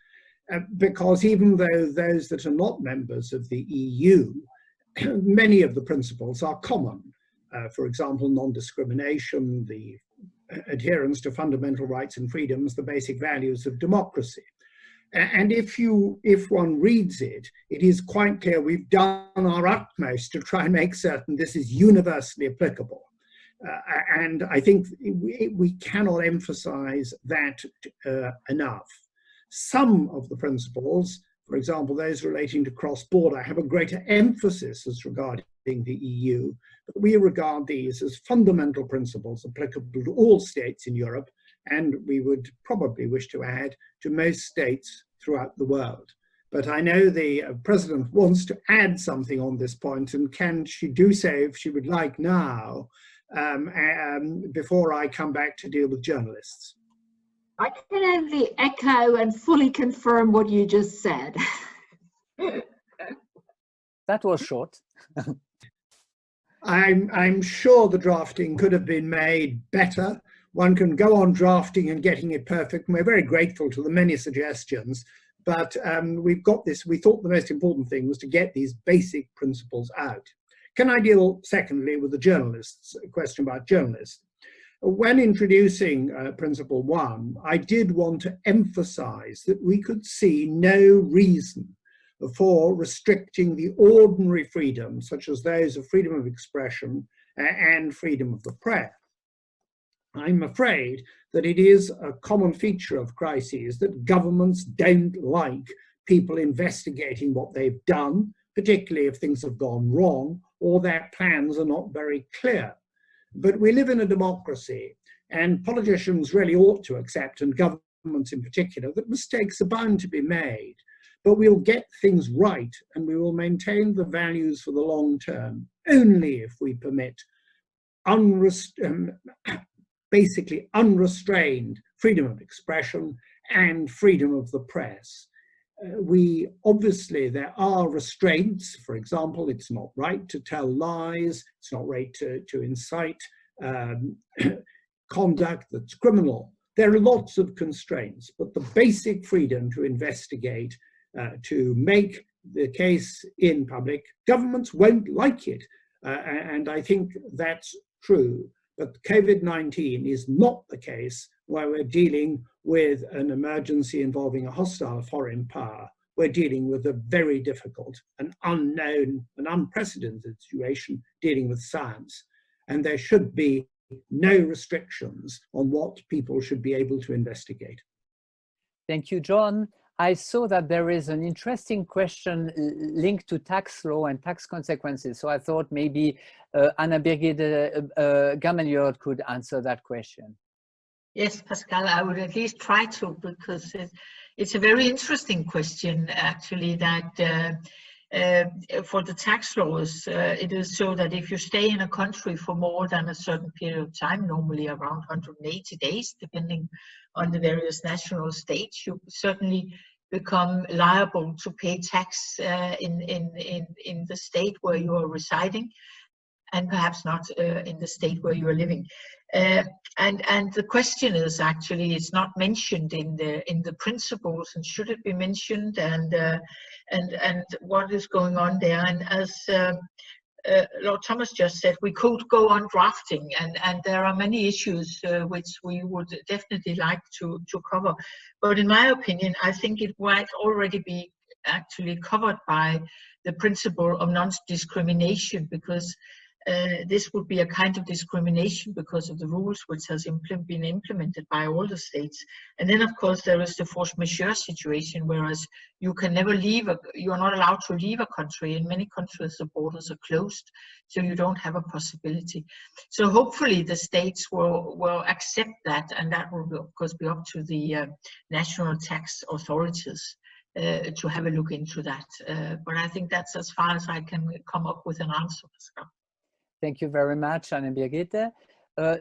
because even though those that are not members of the EU, many of the principles are common. For example, non-discrimination, the adherence to fundamental rights and freedoms, the basic values of democracy. And if one reads it, it is quite clear we've done our utmost to try and make certain this is universally applicable. And I think we cannot emphasize that enough. Some of the principles for example, those relating to cross-border, have a greater emphasis as regarding the EU, but we regard these as fundamental principles applicable to all states in Europe, and we would probably wish to add to most states throughout the world. But I know the President wants to add something on this point, and can she do so if she would like now, before I come back to deal with journalists? I can only echo and fully confirm what you just said. That was short. I'm sure the drafting could have been made better. One can go on drafting and getting it perfect, and we're very grateful to the many suggestions, but we've got this. We thought the most important thing was to get these basic principles out. Can I deal, secondly, with the journalists, a question about journalists? When introducing Principle 1, I did want to emphasize that we could see no reason for restricting the ordinary freedoms, such as those of freedom of expression and freedom of the press. I'm afraid that it is a common feature of crises that governments don't like people investigating what they've done, particularly if things have gone wrong or their plans are not very clear. But we live in a democracy, and politicians really ought to accept, and governments in particular, that mistakes are bound to be made. But we'll get things right, and we will maintain the values for the long term only if we permit basically unrestrained freedom of expression and freedom of the press. Obviously, there are restraints. For example, it's not right to tell lies. It's not right to incite conduct that's criminal. There are lots of constraints, but the basic freedom to investigate, to make the case in public, governments won't like it. And I think that's true. But COVID-19 is not the case where we're dealing with an emergency involving a hostile foreign power. We're dealing with a very difficult and unknown and unprecedented situation dealing with science. And there should be no restrictions on what people should be able to investigate. Thank you, John. I saw that there is an interesting question linked to tax law and tax consequences. So I thought maybe Anna Birgit Gammeljoerd could answer that question. Yes, Pascal, I would at least try to, because it's a very interesting question, actually, that for the tax laws, it is so that if you stay in a country for more than a certain period of time, normally around 180 days, depending on the various national states, you certainly become liable to pay tax in the state where you are residing, and perhaps not in the state where you are living. And the question is actually, it's not mentioned in the principles, and should it be mentioned, and what is going on there? And as Lord Thomas just said, we could go on drafting, and there are many issues which we would definitely like to cover. But in my opinion, I think it might already be actually covered by the principle of non-discrimination, because this would be a kind of discrimination because of the rules which has been implemented by all the states. And then, of course, there is the force majeure situation, whereas you can never leave, you are not allowed to leave a country. In many countries, the borders are closed, so you don't have a possibility. So hopefully the states will accept that, and that will, of course, be up to the national tax authorities to have a look into that. But I think that's as far as I can come up with an answer, Pascal. Thank you very much, Anna Birgitte.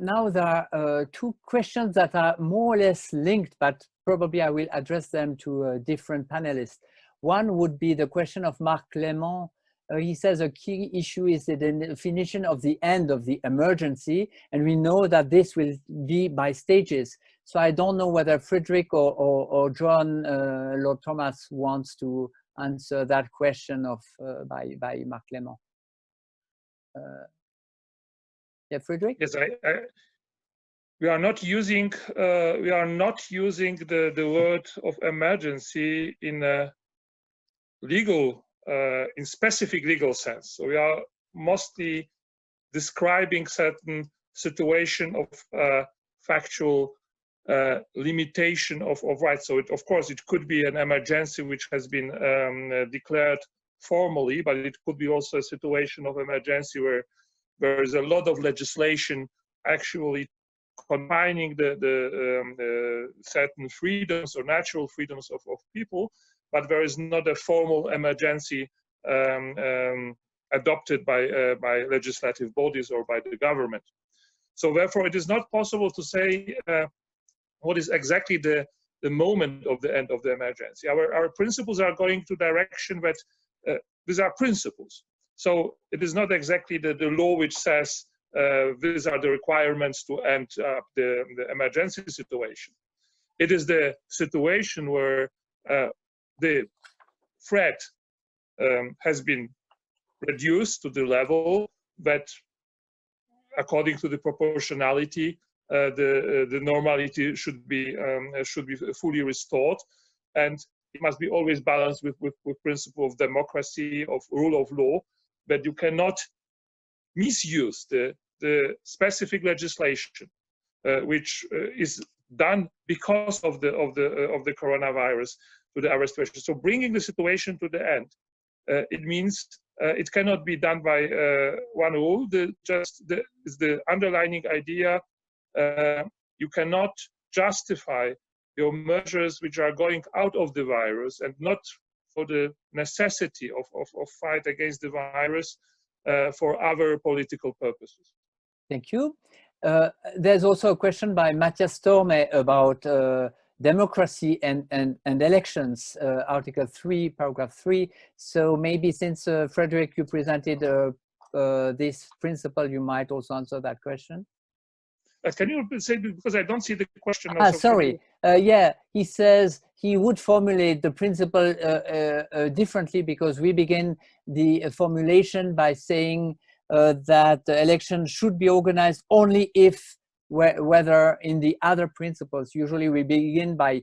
Now there are two questions that are more or less linked, but probably I will address them to different panelists. One would be the question of Marc Clément. He says a key issue is the definition of the end of the emergency, and we know that this will be by stages. So I don't know whether Frederick or John, Lord Thomas, wants to answer that question of by Marc Clément. Yeah, Frederick? Yes, we are not using the word of emergency in a legal, in specific legal sense. So we are mostly describing certain situation of factual limitation of rights. So of course it could be an emergency which has been declared formally, but it could be also a situation of emergency where there is a lot of legislation actually confining the certain freedoms or natural freedoms of people, but there is not a formal emergency adopted by legislative bodies or by the government. So therefore it is not possible to say what is exactly the moment of the end of the emergency. Our principles are going to direction that these are principles. So it is not exactly the law which says these are the requirements to end the emergency situation. It is the situation where the threat has been reduced to the level that, according to the proportionality, the normality should be fully restored, and it must be always balanced with principle of democracy, of rule of law, that you cannot misuse the specific legislation which is done because of the coronavirus to the arrestation. So bringing the situation to the end, it means it cannot be done by one rule. The underlining idea. You cannot justify your measures which are going out of the virus and not for the necessity of fight against the virus for other political purposes. Thank you. There's also a question by Matthias Storme about democracy and elections, Article 3, Paragraph 3. So maybe since Frederick, you presented this principle, you might also answer that question. Can you say, because I don't see the question. Sorry. Yeah, he says he would formulate the principle differently, because we begin the formulation by saying that the election should be organized only if, whether in the other principles, usually we begin by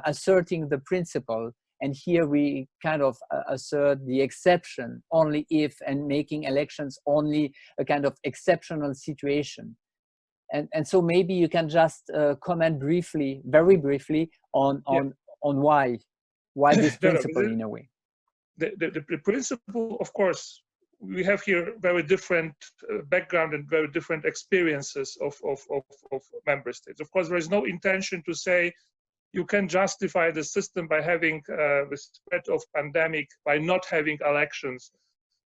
asserting the principle, and here we kind of assert the exception, only if, and making elections only a kind of exceptional situation. And so maybe you can just comment briefly, very briefly, on why this principle in a way. The principle, of course, we have here very different background and very different experiences of member states. Of course, there is no intention to say you can justify the system by having the spread of pandemic by not having elections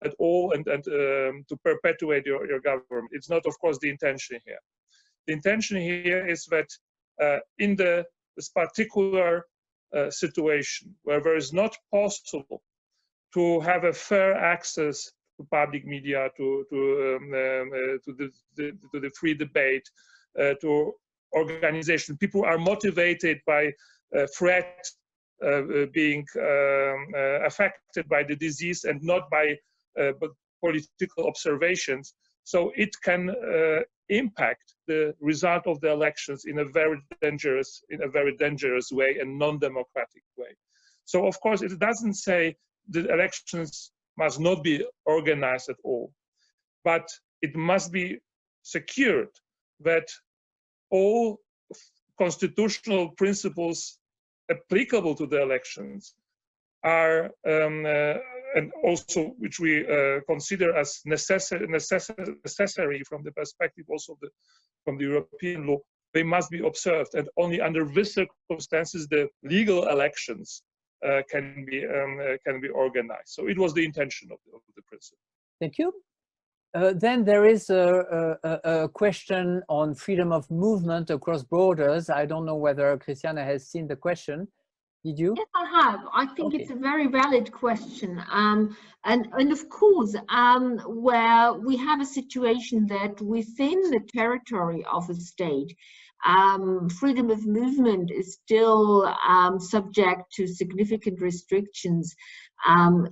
at all and to perpetuate your government. It's not, of course, the intention here. The intention here is that in this particular situation where there is not possible to have a fair access to public media, to the free debate, to organization, people are motivated by threat being affected by the disease and not by political observations. So it can impact the result of the elections in a very dangerous way and non-democratic way. So of course it doesn't say the elections must not be organized at all, but it must be secured that all constitutional principles applicable to the elections are and also which we consider as necessary from the perspective also from the European law, they must be observed, and only under these circumstances the legal elections can be organized. So it was the intention of the principle. Thank you. Then there is a question on freedom of movement across borders. I don't know whether Christiane has seen the question. Did you? Yes, I have. I think it's a very valid question. And of course, where we have a situation that within the territory of a state, freedom of movement is still subject to significant restrictions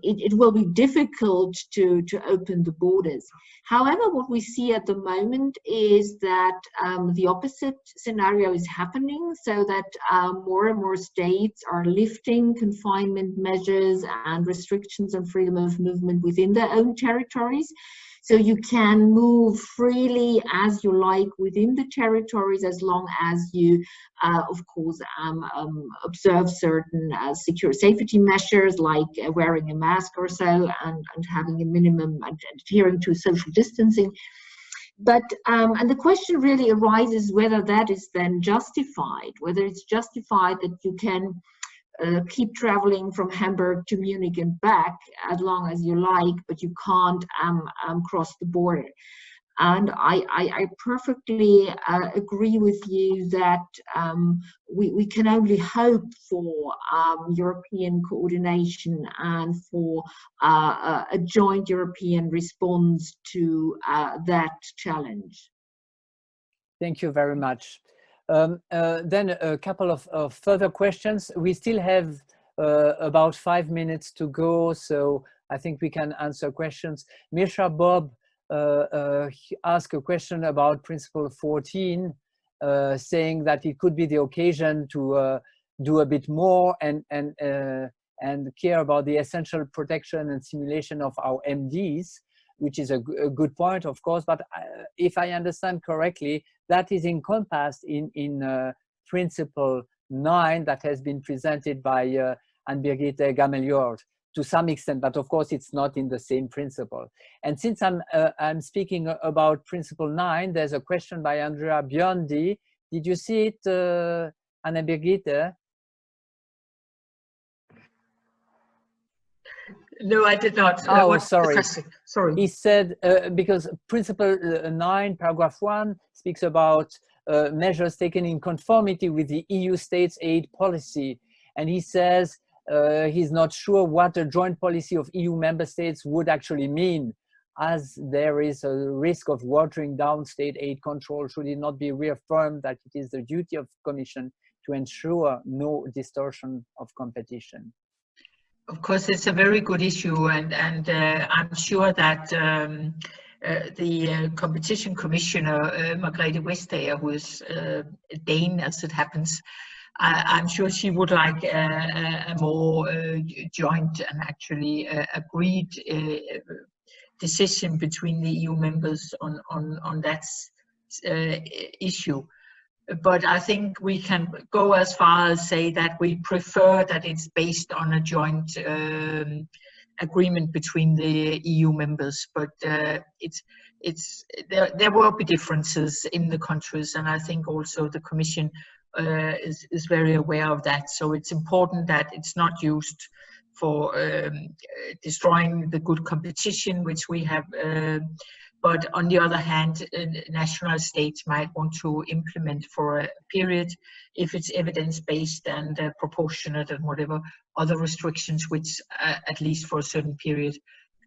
it will be difficult to open the borders. However, what we see at the moment is that the opposite scenario is happening, so that more and more states are lifting confinement measures and restrictions on freedom of movement within their own territories. So you can move freely as you like within the territories, as long as you, of course, observe certain safety measures, like wearing a mask or so, and having a minimum and adhering to social distancing. But and the question really arises whether that is then justified, whether it's justified that you can keep traveling from Hamburg to Munich and back as long as you like, but you can't cross the border. And I perfectly agree with you that we can only hope for European coordination and for a joint European response to that challenge. Thank you very much. Then a couple of further questions. We still have about 5 minutes to go, so I think we can answer questions. Mirsha Bob asked a question about Principle 14, saying that it could be the occasion to do a bit more and care about the essential protection and simulation of our MDs, which is a good point, of course, but if I understand correctly, that is encompassed in Principle 9 that has been presented by Anne-Birgitte Gameliord to some extent, but of course it's not in the same principle. And since I'm speaking about Principle 9, there's a question by Andrea Biondi. Did you see it, Anne-Birgitte? No, I did not. Oh, sorry. Sorry. He said, because Principle 9, paragraph 1 speaks about measures taken in conformity with the EU states aid policy. And he says he's not sure what a joint policy of EU member states would actually mean, as there is a risk of watering down state aid control. Should it not be reaffirmed that it is the duty of the Commission to ensure no distortion of competition? Of course, it's a very good issue, and I'm sure that the competition commissioner, Margrethe Vestager, who is Dane as it happens, I'm sure she would like a more joint and actually agreed decision between the EU members on that issue. But I think we can go as far as say that we prefer that it's based on a joint agreement between the EU members. But there will be differences in the countries, and I think also the Commission is very aware of that. So it's important that it's not used for destroying the good competition which we have. But on the other hand, national states might want to implement for a period, if it's evidence-based and proportionate and whatever other restrictions, which at least for a certain period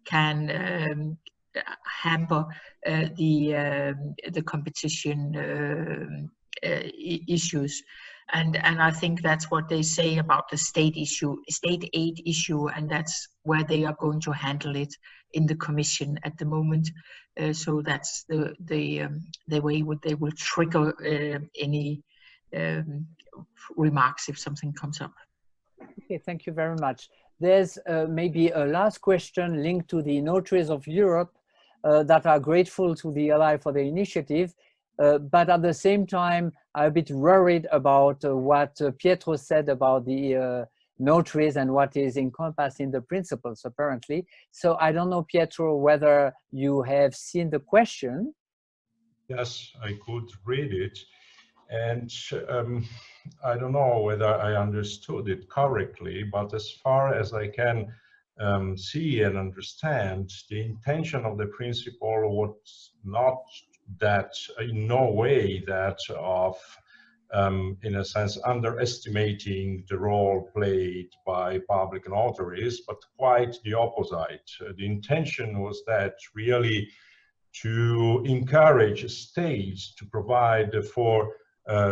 can hamper the competition issues. And I think that's what they say about the state aid issue, and that's where they are going to handle it in the Commission at the moment. So that's the way they will trigger any remarks if something comes up. Okay, thank you very much. There's maybe a last question linked to the notaries of Europe that are grateful to the ELI for the initiative. But at the same time, I'm a bit worried about what Pietro said about the notaries and what is encompassed in the principles, apparently. So I don't know, Pietro, whether you have seen the question. Yes, I could read it. And I don't know whether I understood it correctly, but as far as I can see and understand, the intention of the principle was not that, in no way that of in a sense underestimating the role played by public notaries, but quite the opposite. The intention was that really to encourage states to provide for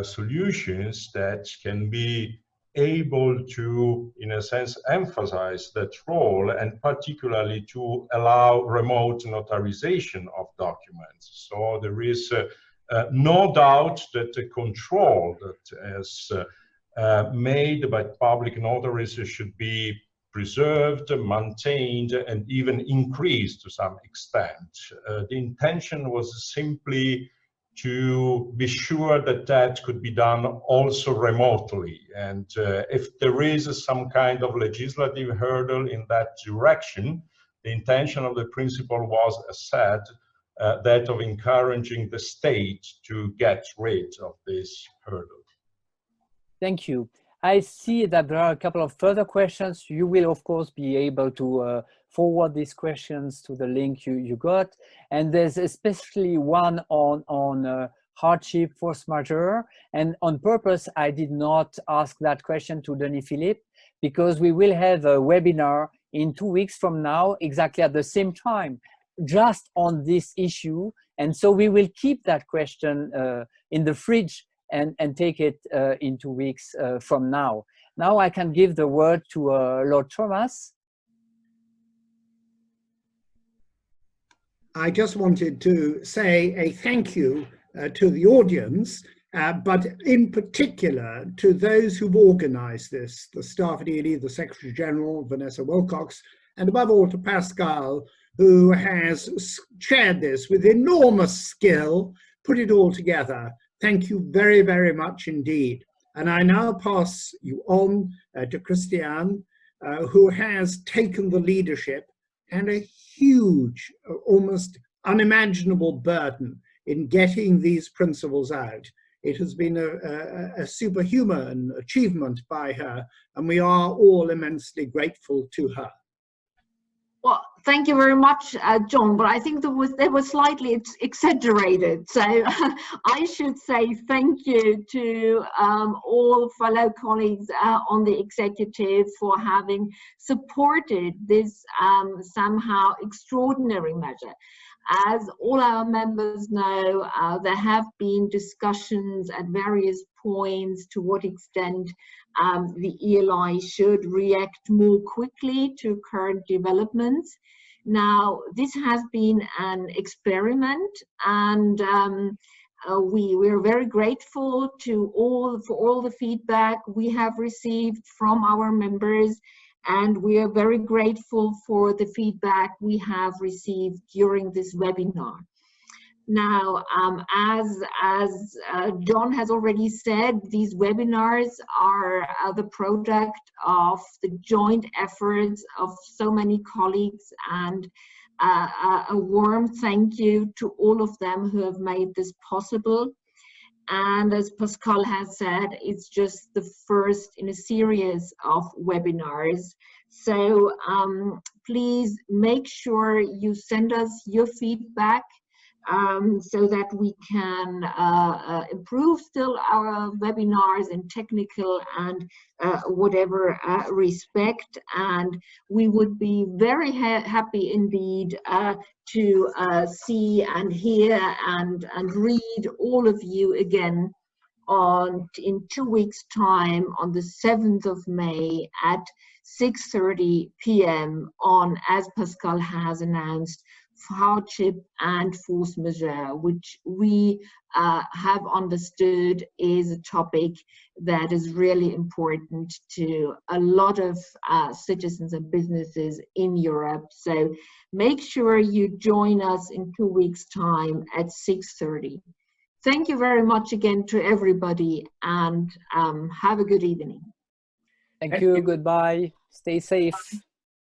solutions that can be able to, in a sense, emphasize that role, and particularly to allow remote notarization of documents. So there is no doubt that the control that is made by public notaries should be preserved, maintained, and even increased to some extent. The intention was simply to be sure that that could be done also remotely. And if there is some kind of legislative hurdle in that direction, the intention of the principle was, as said, that of encouraging the state to get rid of this hurdle. Thank you. I see that there are a couple of further questions. You will, of course, be able to forward these questions to the link you got. And there's especially one on hardship, force majeure. And on purpose, I did not ask that question to Denis Philippe, because we will have a webinar in 2 weeks from now, exactly at the same time, just on this issue. And so we will keep that question in the fridge and take it in 2 weeks from now. Now I can give the word to Lord Thomas. I just wanted to say a thank you to the audience, but in particular to those who've organized this, the staff at ELI, the Secretary General, Vanessa Wilcox, and above all to Pascal, who has chaired this with enormous skill, put it all together. Thank you very, very much indeed. And I now pass you on to Christiane, who has taken the leadership and a huge, almost unimaginable burden in getting these principles out. It has been a superhuman achievement by her, and we are all immensely grateful to her. Well, thank you very much, John, but I think they were slightly exaggerated. So I should say thank you to all fellow colleagues on the executive for having supported this somehow extraordinary measure. As all our members know, there have been discussions at various points to what extent the ELI should react more quickly to current developments. Now, this has been an experiment, and we're very grateful for all the feedback we have received from our members, and we are very grateful for the feedback we have received during this webinar. Now, as John has already said, these webinars are the product of the joint efforts of so many colleagues, and a warm thank you to all of them who have made this possible. And as Pascal has said, it's just the first in a series of webinars. So please make sure you send us your feedback so that we can improve still our webinars in technical and whatever respect. And we would be very happy indeed to see and hear and read all of you again in 2 weeks' time on the 7th of May at 6:30 p.m. on, as Pascal has announced, hardship and force majeure, which we have understood is a topic that is really important to a lot of citizens and businesses in Europe. So make sure you join us in 2 weeks' time at 6:30. Thank you very much again to everybody, and have a good evening. Thank you. Goodbye. Stay safe.